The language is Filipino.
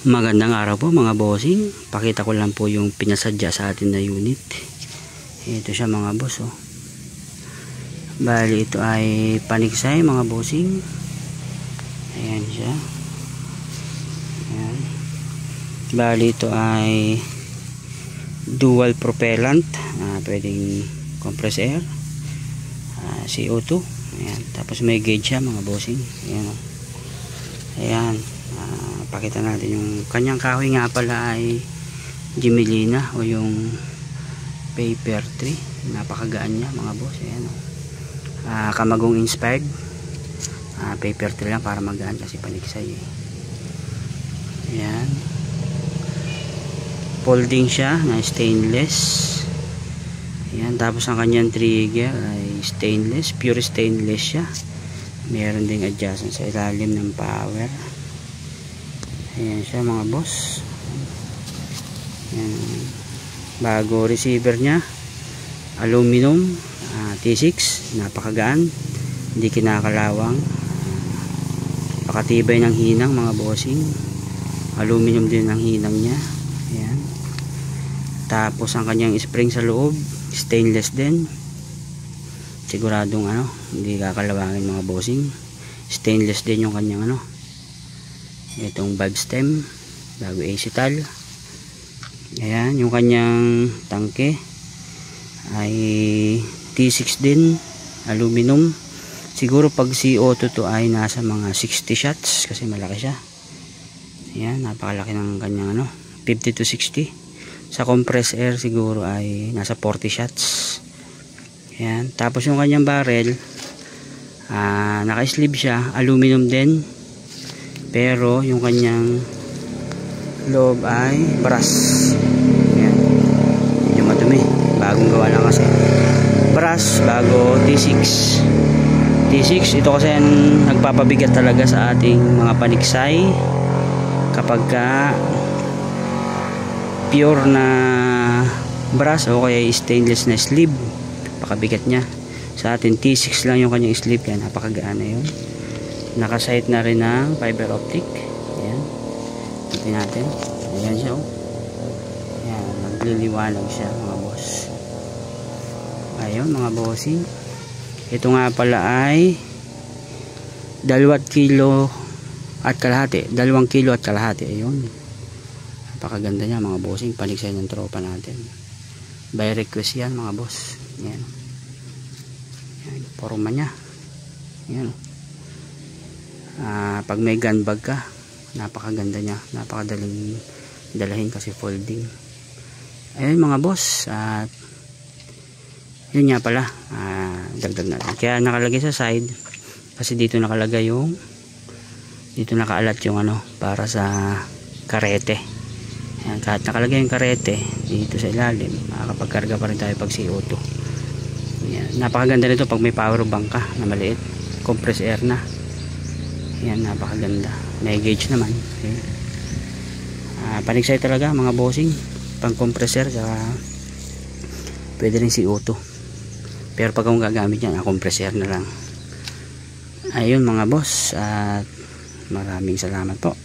Magandang araw po mga bossing. Pakita ko lang po yung pinasadya sa atin na unit. Ito siya mga boss oh. Bali ito ay paniksay mga bossing. Ayan siya. Ayan. Bali ito ay dual propellant. Pwedeng compressed air, CO2. Ayan. Tapos may gauge siya mga bossing. Ayan oh. Ayan. Pakita natin yung kanyang kahoy nga pala ay Gemelina o yung paper tree. Napakagaan niya mga boss. Ayan, Kamagong inspired paper tree lang para magaan kasi paniksay Ayan. Folding siya na stainless. Ayan. Tapos ang kanyang trigger ay stainless, pure stainless siya. Meron ding adjustment sa ilalim ng power. Ayan siya mga boss. Ayan. Bago receiver nya, aluminum T6, napakagaan, hindi kinakalawang, pakatibay ng hinang mga bossing. Aluminum din ang hinang nya. Ayan. Tapos ang kanyang spring sa loob stainless din, siguradong hindi kakalawangin mga bossing. Stainless din yung kanyang itong valve stem, bago acetal. Ayan, yung kanyang tangke ay T6 din, aluminum. Siguro pag CO2 to ay nasa mga 60 shots kasi malaki siya. Ayan, napakalaki ng kanyang 50 to 60. Sa compressed air siguro ay nasa 40 shots. Ayan, tapos yung kanyang barrel, naka-sleeve siya, aluminum din. Pero yung kanyang loob ay brass. Ayan. Medyo madumi. Bagong gawa lang kasi. Brass, bago T6. T6, ito kasi nagpapabigat talaga sa ating mga paniksay. Kapag pure na brass o kaya stainless na sleeve, pakabigat niya. Sa atin T6 lang yung kanyang sleeve. Yan, napakagaan na yun. Nakasight na rin ng fiber optic. Ayan. Tingnan natin. Ayan siya. Ayan. Nagliliwanag siya mga boss. Ayun mga bossing. Ito nga pala ay 2 kilo at kalahati. 2 kilo at kalahati. Ayun. Napakaganda niya mga bossing. Paniksay ng tropa natin. By request yan mga boss. Ayan. Ayan. Forma niya. Ayan. Pag may gun bag ka, napakaganda niya, napakadaling dalahin kasi folding. Ayun mga boss, at yun nga pala, dagdag natin. Kaya nakalagay sa side kasi dito nakalagay yung, dito nakaalat yung para sa karete. Ayan, kahit nakalagay yung karete dito sa ilalim, makakapagkarga pa rin tayo pag CO2. Ayan, napakaganda nito pag may power bank ka na maliit, compressed air na. Yan, napakaganda. May gauge naman. Okay. Paniksay talaga mga bossing. Pang compressor, saka pwede rin CO2. Pero pag akong gagamit yan, compressor na lang. Ayun mga boss. At maraming salamat po.